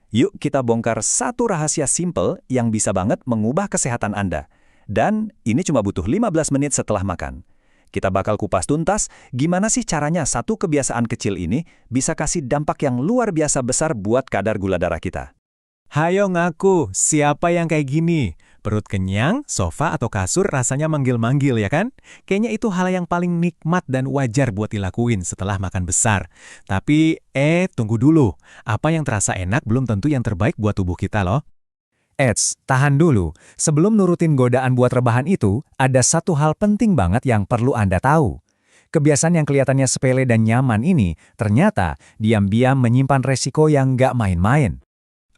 Yuk kita bongkar satu rahasia simple yang bisa banget mengubah kesehatan Anda. Dan ini cuma butuh 15 menit setelah makan. Kita bakal kupas tuntas gimana sih caranya satu kebiasaan kecil ini bisa kasih dampak yang luar biasa besar buat kadar gula darah kita. Hayo ngaku, siapa yang kayak gini? Perut kenyang, sofa atau kasur rasanya manggil-manggil ya kan? Kayaknya itu hal yang paling nikmat dan wajar buat dilakuin setelah makan besar. Tapi, tunggu dulu. Apa yang terasa enak belum tentu yang terbaik buat tubuh kita loh. Tahan dulu. Sebelum nurutin godaan buat rebahan itu, ada satu hal penting banget yang perlu Anda tahu. Kebiasaan yang kelihatannya sepele dan nyaman ini, ternyata diam-diam menyimpan resiko yang nggak main-main.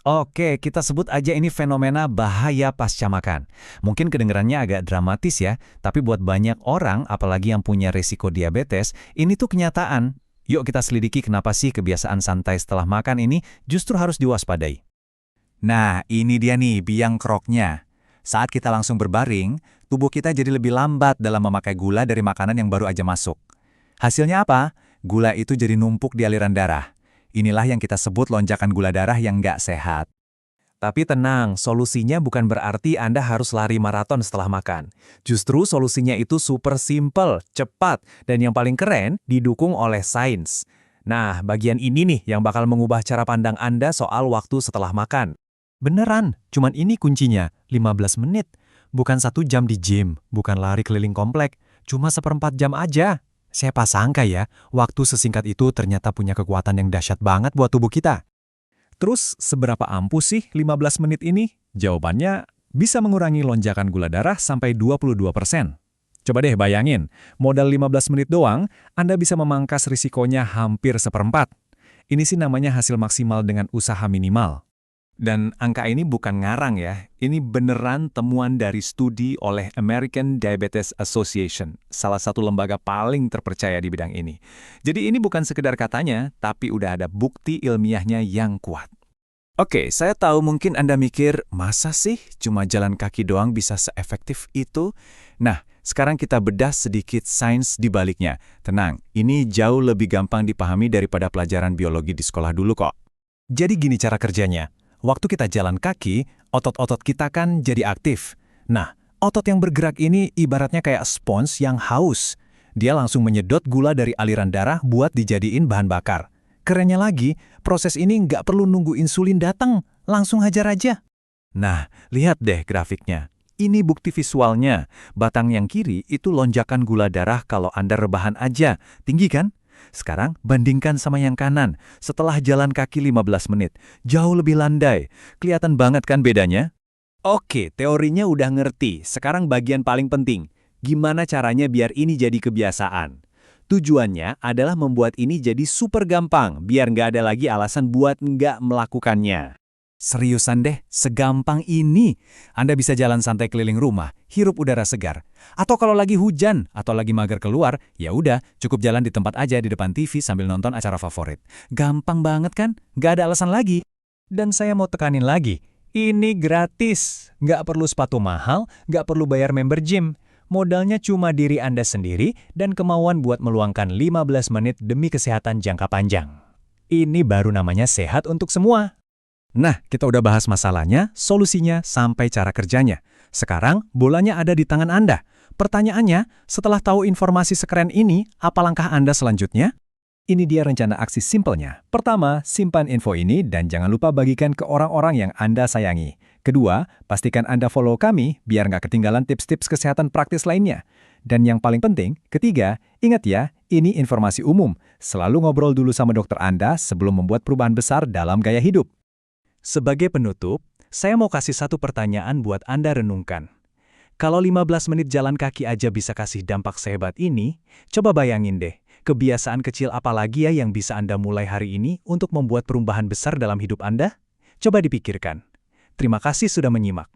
Oke, kita sebut aja ini fenomena bahaya pasca makan. Mungkin kedengarannya agak dramatis ya, tapi buat banyak orang, apalagi yang punya risiko diabetes, ini tuh kenyataan. Yuk kita selidiki kenapa sih kebiasaan santai setelah makan ini justru harus diwaspadai. Nah, ini dia nih biang keroknya. Saat kita langsung berbaring, tubuh kita jadi lebih lambat dalam memakai gula dari makanan yang baru aja masuk. Hasilnya apa? Gula itu jadi numpuk di aliran darah. Inilah yang kita sebut lonjakan gula darah yang nggak sehat. Tapi tenang, solusinya bukan berarti Anda harus lari maraton setelah makan. Justru solusinya itu super simple, cepat, dan yang paling keren, didukung oleh sains. Nah, bagian ini nih yang bakal mengubah cara pandang Anda soal waktu setelah makan. Beneran, cuman ini kuncinya, 15 menit. Bukan 1 jam di gym, bukan lari keliling komplek, cuma 1/4 jam aja. Siapa sangka ya, waktu sesingkat itu ternyata punya kekuatan yang dahsyat banget buat tubuh kita. Terus, seberapa ampuh sih 15 menit ini? Jawabannya, bisa mengurangi lonjakan gula darah sampai 22%. Coba deh bayangin, modal 15 menit doang, Anda bisa memangkas risikonya hampir 1/4. Ini sih namanya hasil maksimal dengan usaha minimal. Dan angka ini bukan ngarang ya, ini beneran temuan dari studi oleh American Diabetes Association, salah satu lembaga paling terpercaya di bidang ini. Jadi ini bukan sekedar katanya, tapi udah ada bukti ilmiahnya yang kuat. Oke, saya tahu mungkin Anda mikir, masa sih cuma jalan kaki doang bisa seefektif itu? Nah, sekarang kita bedah sedikit sains di baliknya. Tenang, ini jauh lebih gampang dipahami daripada pelajaran biologi di sekolah dulu kok. Jadi gini cara kerjanya. Waktu kita jalan kaki, otot-otot kita kan jadi aktif. Nah, otot yang bergerak ini ibaratnya kayak spons yang haus. Dia langsung menyedot gula dari aliran darah buat dijadiin bahan bakar. Kerennya lagi, proses ini nggak perlu nunggu insulin datang, langsung hajar aja. Nah, lihat deh grafiknya. Ini bukti visualnya. Batang yang kiri itu lonjakan gula darah kalau Anda rebahan aja. Tinggi kan? Sekarang bandingkan sama yang kanan, setelah jalan kaki 15 menit, jauh lebih landai. Kelihatan banget kan bedanya? Oke, teorinya udah ngerti. Sekarang bagian paling penting. Gimana caranya biar ini jadi kebiasaan? Tujuannya adalah membuat ini jadi super gampang, biar nggak ada lagi alasan buat nggak melakukannya. Seriusan deh, segampang ini. Anda bisa jalan santai keliling rumah, hirup udara segar. Atau kalau lagi hujan, atau lagi mager keluar, ya udah, cukup jalan di tempat aja di depan TV sambil nonton acara favorit. Gampang banget kan? Nggak ada alasan lagi. Dan saya mau tekanin lagi, ini gratis. Nggak perlu sepatu mahal, nggak perlu bayar member gym. Modalnya cuma diri Anda sendiri dan kemauan buat meluangkan 15 menit demi kesehatan jangka panjang. Ini baru namanya sehat untuk semua. Nah, kita udah bahas masalahnya, solusinya, sampai cara kerjanya. Sekarang, bolanya ada di tangan Anda. Pertanyaannya, setelah tahu informasi sekeren ini, apa langkah Anda selanjutnya? Ini dia rencana aksi simpelnya. Pertama, simpan info ini dan jangan lupa bagikan ke orang-orang yang Anda sayangi. Kedua, pastikan Anda follow kami biar nggak ketinggalan tips-tips kesehatan praktis lainnya. Dan yang paling penting, ketiga, ingat ya, ini informasi umum. Selalu ngobrol dulu sama dokter Anda sebelum membuat perubahan besar dalam gaya hidup. Sebagai penutup, saya mau kasih satu pertanyaan buat Anda renungkan. Kalau 15 menit jalan kaki aja bisa kasih dampak sehebat ini, coba bayangin deh, kebiasaan kecil apa lagi ya yang bisa Anda mulai hari ini untuk membuat perubahan besar dalam hidup Anda? Coba dipikirkan. Terima kasih sudah menyimak.